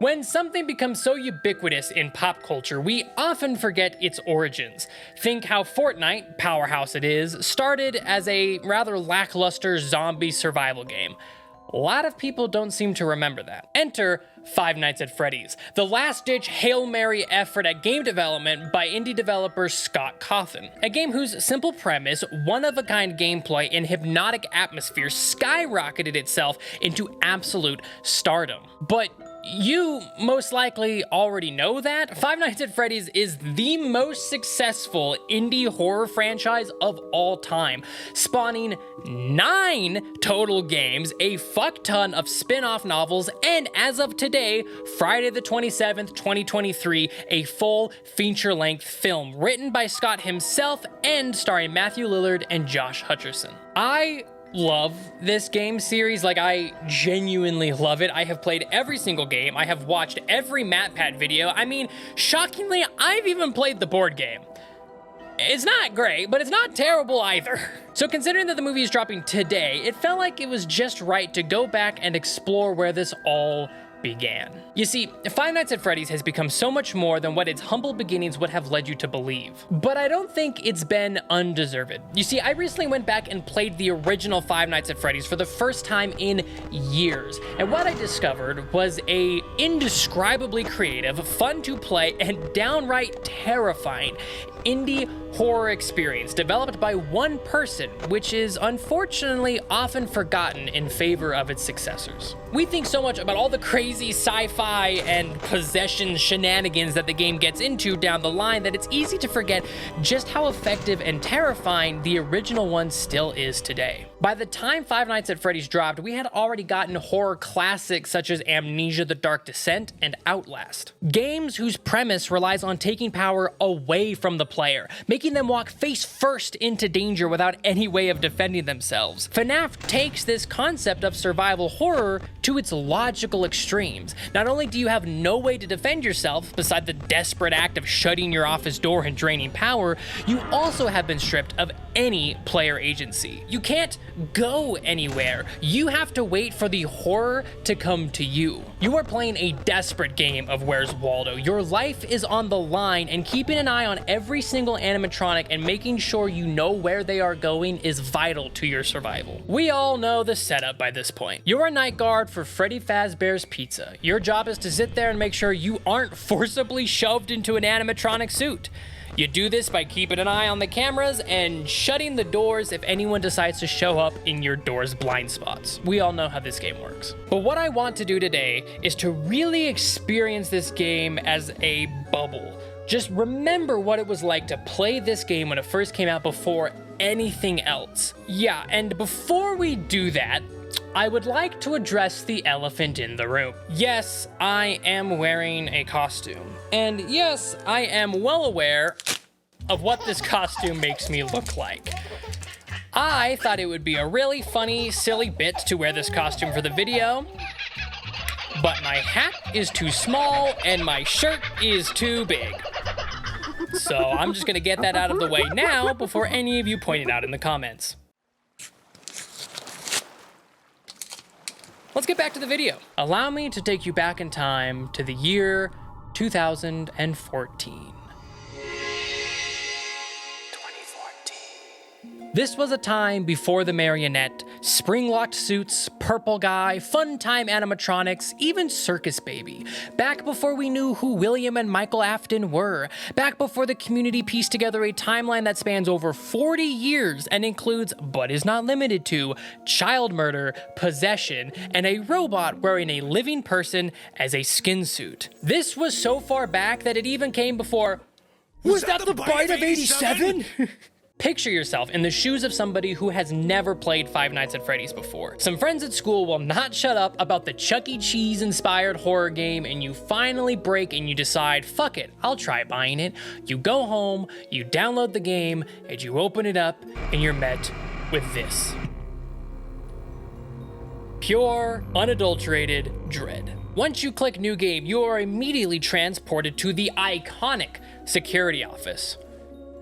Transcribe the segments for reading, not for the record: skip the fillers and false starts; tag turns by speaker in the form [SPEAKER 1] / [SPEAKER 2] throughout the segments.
[SPEAKER 1] When something becomes so ubiquitous in pop culture, we often forget its origins. Think how Fortnite, powerhouse it is, started as a rather lackluster zombie survival game. A lot of people don't seem to remember that. Enter Five Nights at Freddy's, the last-ditch Hail Mary effort at game development by indie developer Scott Cawthon. A game whose simple premise, one-of-a-kind gameplay, and hypnotic atmosphere skyrocketed itself into absolute stardom. But you most likely already know that Five Nights at Freddy's is the most successful indie horror franchise of all time, spawning 9 total games, a fuck ton of spin-off novels, and as of today, Friday the 27th, 2023, a full feature-length film written by Scott himself and starring Matthew Lillard and Josh Hutcherson. I love this game series. Like, I genuinely love it. I have played every single game. I have watched every MatPat video. I mean, shockingly, I've even played the board game. It's not great, but it's not terrible either. So considering that the movie is dropping today, it felt like it was just right to go back and explore where this all began. You see, Five Nights at Freddy's has become so much more than what its humble beginnings would have led you to believe. But I don't think it's been undeserved. You see, I recently went back and played the original Five Nights at Freddy's for the first time in years. And what I discovered was a indescribably creative, fun to play, and downright terrifying indie horror experience developed by one person, which is unfortunately often forgotten in favor of its successors. We think so much about all the crazy sci-fi and possession shenanigans that the game gets into down the line that it's easy to forget just how effective and terrifying the original one still is today. By the time Five Nights at Freddy's dropped, we had already gotten horror classics such as Amnesia: The Dark Descent and Outlast. Games whose premise relies on taking power away from the player, making them walk face first into danger without any way of defending themselves. FNAF takes this concept of survival horror to its logical extremes. Not only do you have no way to defend yourself beside the desperate act of shutting your office door and draining power, you also have been stripped of any player agency. You can't go anywhere. You have to wait for the horror to come to you. You are playing a desperate game of Where's Waldo. Your life is on the line, and keeping an eye on every single animatronic and making sure you know where they are going is vital to your survival. We all know the setup by this point. You're a night guard for Freddy Fazbear's Pizza. Your job is to sit there and make sure you aren't forcibly shoved into an animatronic suit. You do this by keeping an eye on the cameras and shutting the doors if anyone decides to show up in your door's blind spots. We all know how this game works. But what I want to do today is to really experience this game as a bubble. Just remember what it was like to play this game when it first came out before anything else. Yeah, and before we do that, I would like to address the elephant in the room. Yes, I am wearing a costume. And yes, I am well aware of what this costume makes me look like. I thought it would be a really funny, silly bit to wear this costume for the video, but my hat is too small and my shirt is too big. So I'm just gonna get that out of the way now before any of you point it out in the comments. Let's get back to the video. Allow me to take you back in time to the year 2014. This was a time before the marionette, spring-locked suits, purple guy, fun-time animatronics, even Circus Baby. Back before we knew who William and Michael Afton were. Back before the community pieced together a timeline that spans over 40 years and includes, but is not limited to, child murder, possession, and a robot wearing a living person as a skin suit. This was so far back that it even came before, was that the bite of 87? Picture yourself in the shoes of somebody who has never played Five Nights at Freddy's before. Some friends at school will not shut up about the Chuck E. Cheese inspired horror game, and you finally break and you decide, fuck it, I'll try buying it. You go home, you download the game, and you open it up, and you're met with this. Pure, unadulterated dread. Once you click new game, you are immediately transported to the iconic security office.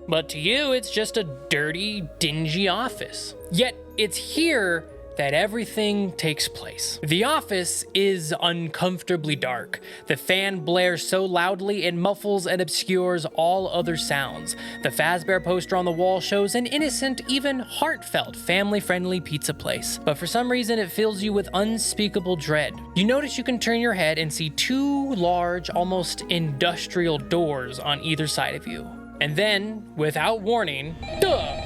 [SPEAKER 1] But to you, it's just a dirty, dingy office. Yet, it's here that everything takes place. The office is uncomfortably dark. The fan blares so loudly it muffles and obscures all other sounds. The Fazbear poster on the wall shows an innocent, even heartfelt, family-friendly pizza place. But for some reason, it fills you with unspeakable dread. You notice you can turn your head and see two large, almost industrial doors on either side of you. And then, without warning, duh!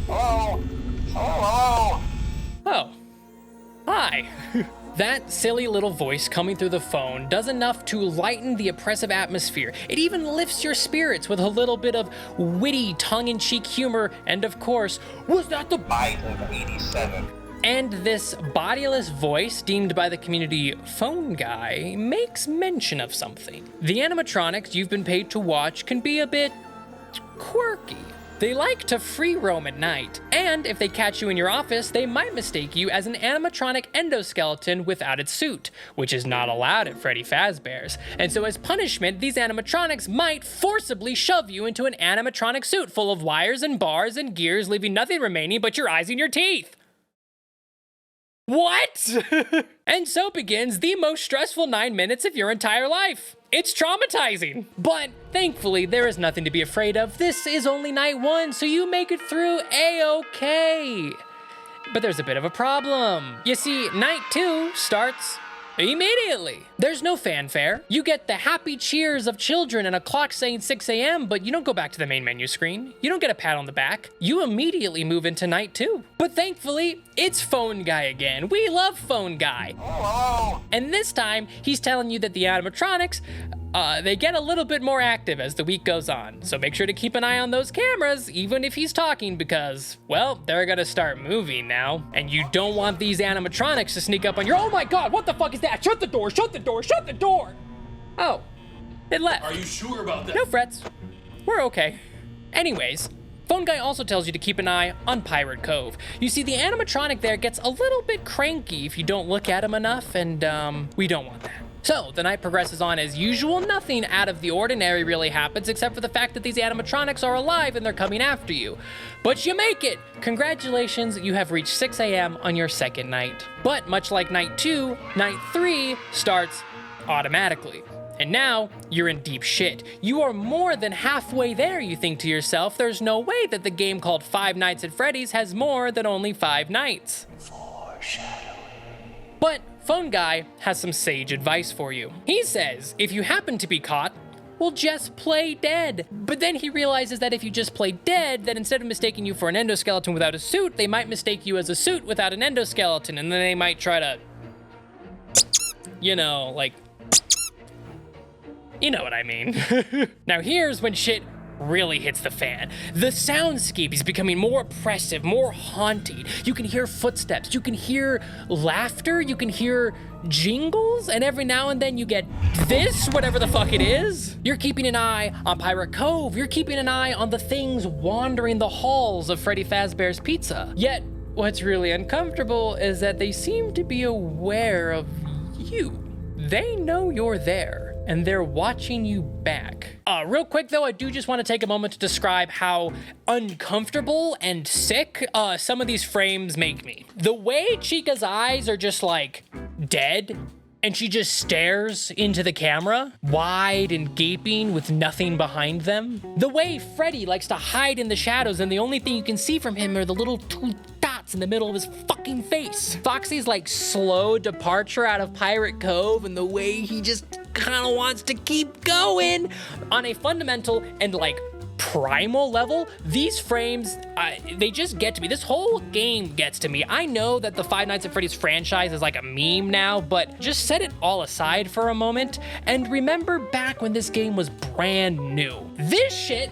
[SPEAKER 2] Hello? Hello?
[SPEAKER 1] Oh. Hi. That silly little voice coming through the phone does enough to lighten the oppressive atmosphere. It even lifts your spirits with a little bit of witty, tongue-in-cheek humor, and of course, was that the
[SPEAKER 2] Bite of 87?
[SPEAKER 1] And this bodiless voice, deemed by the community phone guy, makes mention of something. The animatronics you've been paid to watch can be a bit quirky. They like to free roam at night, and if they catch you in your office, they might mistake you as an animatronic endoskeleton without its suit, which is not allowed at Freddy Fazbear's. And so as punishment, these animatronics might forcibly shove you into an animatronic suit full of wires and bars and gears, leaving nothing remaining but your eyes and your teeth. What? And so begins the most stressful 9 minutes of your entire life. It's traumatizing. But thankfully, there is nothing to be afraid of. This is only night 1, so you make it through A-okay. But there's a bit of a problem. You see, night 2 starts immediately. There's no fanfare. You get the happy cheers of children and a clock saying 6 a.m., but you don't go back to the main menu screen. You don't get a pat on the back. You immediately move into night 2. But thankfully, it's Phone Guy again. We love Phone Guy.
[SPEAKER 2] Hello?
[SPEAKER 1] And this time, he's telling you that the animatronics, they get a little bit more active as the week goes on. So make sure to keep an eye on those cameras, even if he's talking, because, well, they're gonna start moving now. And you don't want these animatronics to sneak up on your, oh my God, what the fuck is that? Shut the door, shut the door, shut the door. Oh, it left.
[SPEAKER 3] Are you sure about that?
[SPEAKER 1] No frets, we're okay. Anyways, Phone Guy also tells you to keep an eye on Pirate Cove. You see, the animatronic there gets a little bit cranky if you don't look at him enough, and we don't want that. So, the night progresses on as usual. Nothing out of the ordinary really happens except for the fact that these animatronics are alive and they're coming after you. But you make it! Congratulations, you have reached 6 a.m. on your second night. But much like night 2, night 3 starts automatically. And now, you're in deep shit. You are more than halfway there, you think to yourself. There's no way that the game called Five Nights at Freddy's has more than only 5 nights. But Phone Guy has some sage advice for you. He says, if you happen to be caught, well, just play dead. But then he realizes that if you just play dead, that instead of mistaking you for an endoskeleton without a suit, they might mistake you as a suit without an endoskeleton, and then they might try to, you know, like, you know what I mean. Now here's when shit really hits the fan. The soundscape is becoming more oppressive, more haunting. You can hear footsteps, you can hear laughter, you can hear jingles, and every now and then you get this, whatever the fuck it is. You're keeping an eye on Pirate Cove, you're keeping an eye on the things wandering the halls of Freddy Fazbear's Pizza. Yet, what's really uncomfortable is that they seem to be aware of you. They know you're there, and they're watching you back. Real quick though, I do just want to take a moment to describe how uncomfortable and sick some of these frames make me. The way Chica's eyes are just like dead, and she just stares into the camera, wide and gaping with nothing behind them. The way Freddy likes to hide in the shadows and the only thing you can see from him are the little two dots in the middle of his fucking face. Foxy's like slow departure out of Pirate Cove and the way he just kind of wants to keep going. On a fundamental and like primal level, these frames, they just get to me. This whole game gets to me. I know that the Five Nights at Freddy's franchise is like a meme now, but just set it all aside for a moment and remember back when this game was brand new. This shit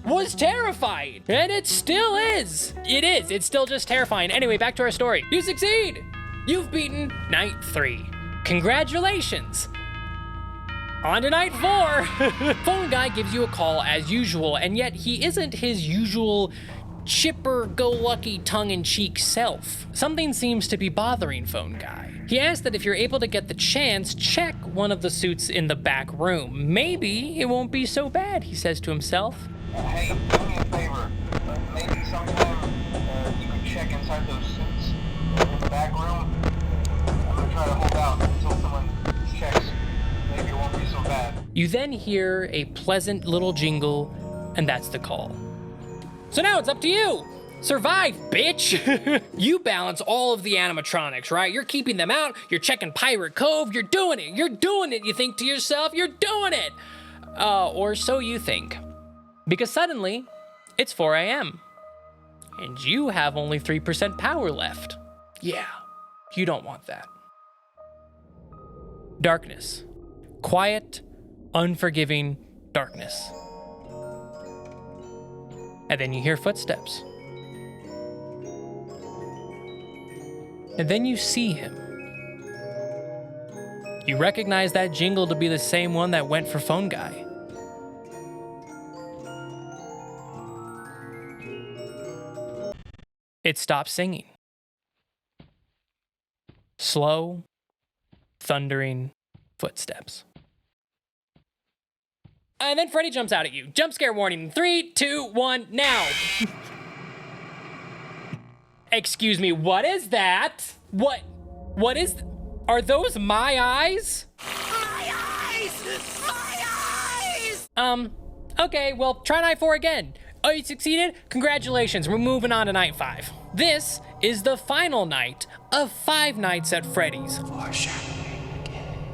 [SPEAKER 1] was terrifying, and it still is. It's still just terrifying. Anyway, back to our story. You succeed. You've beaten night 3. Congratulations. On to night 4. Phone Guy gives you a call as usual, and yet he isn't his usual chipper-go-lucky tongue-in-cheek self. Something seems to be bothering Phone Guy. He asks that if you're able to get the chance, check one of the suits in the back room. Maybe it won't be so bad, he says to himself.
[SPEAKER 2] Hey, do me a favor. Maybe sometime you could check inside those suits in the back room. I'm gonna try to hold out until someone checks. Maybe it won't be so bad.
[SPEAKER 1] You then hear a pleasant little jingle, and that's the call. So now it's up to you. Survive, bitch! You balance all of the animatronics, right? You're keeping them out, you're checking Pirate Cove, you're doing it, you think to yourself, you're doing it! Or so you think. Because suddenly, it's 4 a.m. and you have only 3% power left. Yeah, you don't want that. Darkness. Quiet, unforgiving darkness. And then you hear footsteps. And then you see him. You recognize that jingle to be the same one that went for Phone Guy. It stops singing. Slow, thundering footsteps. And then Freddy jumps out at you. Jump scare warning. 3, 2, 1, now. Excuse me, what is that? What is, are those my eyes? My eyes! My eyes! Okay, well, try night 4 again. Oh, you succeeded? Congratulations, we're moving on to night 5. This is the final night of 5 Nights at Freddy's.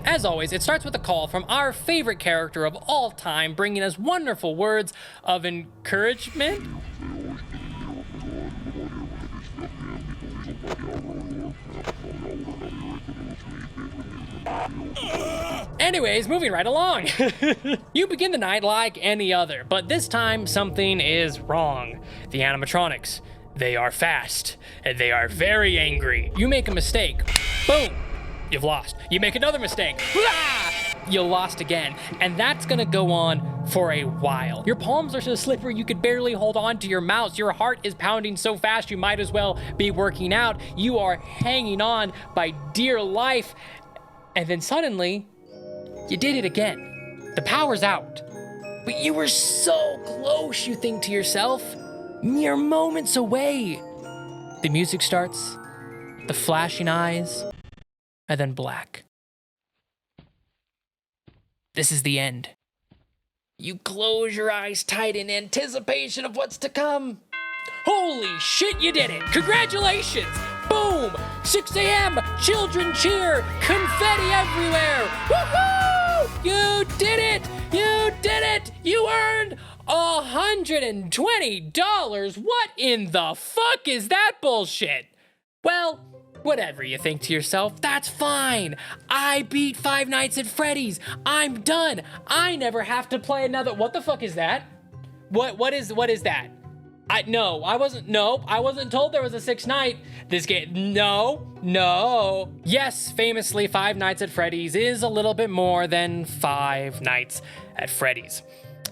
[SPEAKER 1] As always, it starts with a call from our favorite character of all time, bringing us wonderful words of encouragement. Anyways, moving right along. You begin the night like any other, but this time something is wrong. The animatronics, they are fast, and they are very angry. You make a mistake, boom, you've lost. You make another mistake, you lost again. And that's gonna go on for a while. Your palms are so slippery you could barely hold on to your mouse. Your heart is pounding so fast you might as well be working out. You are hanging on by dear life. And then suddenly, you did it again. The power's out. But you were so close, you think to yourself. Mere moments away. The music starts, the flashing eyes, and then black. This is the end. You close your eyes tight in anticipation of what's to come. Holy shit, you did it! Congratulations! Boom! 6 a.m., children cheer, confetti everywhere! Woohoo! You did it! You did it! You earned $120! What in the fuck is that bullshit? Well, whatever you think to yourself, that's fine. I beat 5 Nights at Freddy's. I'm done. I never have to play another. What the fuck is that? What is that? I wasn't told there was a 6th night. This game, no. Yes, famously, 5 Nights at Freddy's is a little bit more than 5 Nights at Freddy's.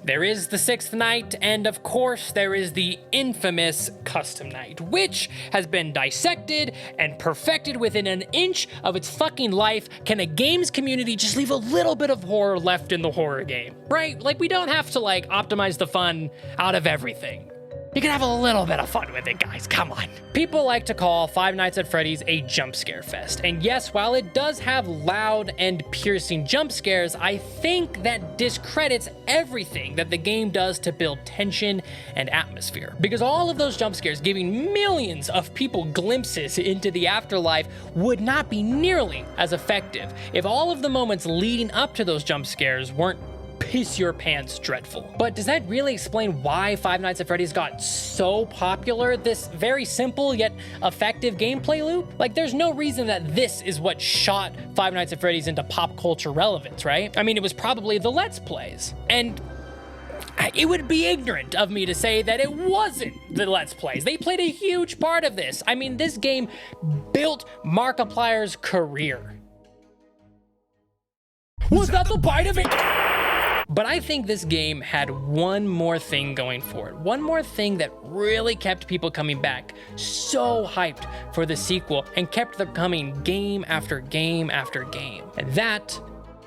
[SPEAKER 1] There is the 6th night, and of course, there is the infamous custom night, which has been dissected and perfected within an inch of its fucking life. Can a games community just leave a little bit of horror left in the horror game, right? Like, we don't have to, like, optimize the fun out of everything. You can have a little bit of fun with it, guys, come on. People like to call 5 Nights at Freddy's a jump scare fest. And yes, while it does have loud and piercing jump scares, I think that discredits everything that the game does to build tension and atmosphere. Because all of those jump scares giving millions of people glimpses into the afterlife would not be nearly as effective if all of the moments leading up to those jump scares weren't piss your pants dreadful. But does that really explain why 5 Nights at Freddy's got so popular? This very simple yet effective gameplay loop? Like, there's no reason that this is what shot 5 Nights at Freddy's into pop culture relevance, right? I mean, it was probably the Let's Plays. And it would be ignorant of me to say that it wasn't the Let's Plays. They played a huge part of this. I mean, this game built Markiplier's career. Was that the bite of it? But I think this game had one more thing going for it. One more thing that really kept people coming back, so hyped for the sequel, and kept them coming game after game after game. And that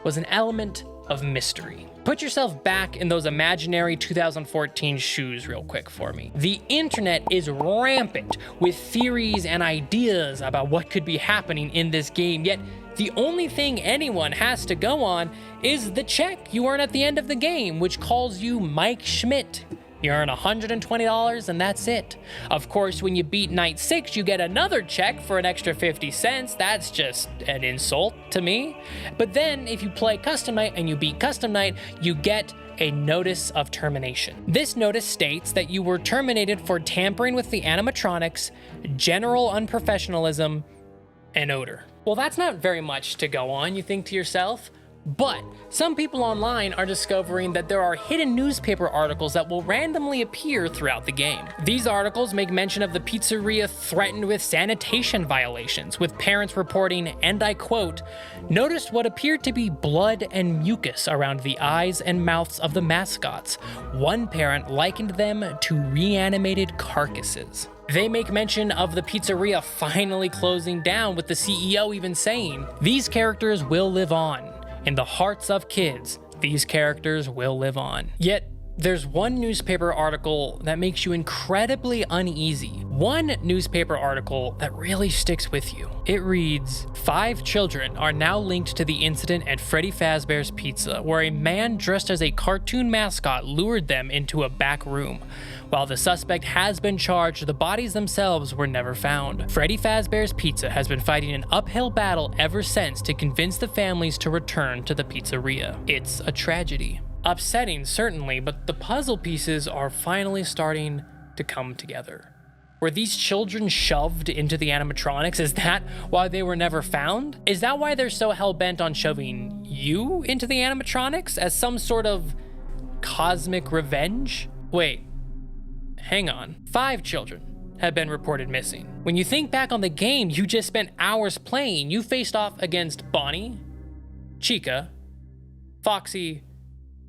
[SPEAKER 1] was an element of mystery. Put yourself back in those imaginary 2014 shoes real quick for me. The internet is rampant with theories and ideas about what could be happening in this game, yet the only thing anyone has to go on is the check you earn at the end of the game, which calls you Mike Schmidt. You earn $120 and that's it. Of course, when you beat Night 6, you get another check for an extra 50 cents. That's just an insult to me. But then if you play Custom Night and you beat Custom Night, you get a notice of termination. This notice states that you were terminated for tampering with the animatronics, general unprofessionalism, and odor. Well, that's not very much to go on, you think to yourself. But some people online are discovering that there are hidden newspaper articles that will randomly appear throughout the game. These articles make mention of the pizzeria threatened with sanitation violations, with parents reporting, and I quote, noticed what appeared to be blood and mucus around the eyes and mouths of the mascots. One parent likened them to reanimated carcasses. They make mention of the pizzeria finally closing down, with the CEO even saying, these characters will live on. In the hearts of kids, these characters will live on. Yet, there's one newspaper article that makes you incredibly uneasy. One newspaper article that really sticks with you. It reads, 5 children are now linked to the incident at Freddy Fazbear's Pizza, where a man dressed as a cartoon mascot lured them into a back room. While the suspect has been charged, the bodies themselves were never found. Freddy Fazbear's Pizza has been fighting an uphill battle ever since to convince the families to return to the pizzeria. It's a tragedy. Upsetting, certainly, but the puzzle pieces are finally starting to come together. Were these children shoved into the animatronics? Is that why they were never found? Is that why they're so hell-bent on shoving you into the animatronics as some sort of cosmic revenge? Wait. Hang on. 5 children have been reported missing. When you think back on the game you just spent hours playing, you faced off against Bonnie, Chica, Foxy,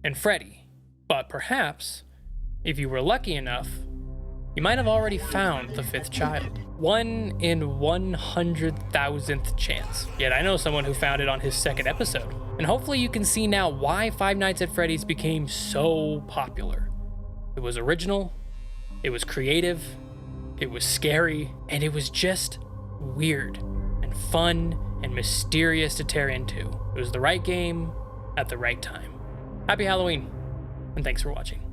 [SPEAKER 1] and Freddy. But perhaps, if you were lucky enough, you might have already found the 5th child. 1 in 100,000th chance. Yet I know someone who found it on his 2nd episode. And hopefully you can see now why Five Nights at Freddy's became so popular. It was original, it was creative, it was scary, and it was just weird and fun and mysterious to tear into. It was the right game at the right time. Happy Halloween, and thanks for watching.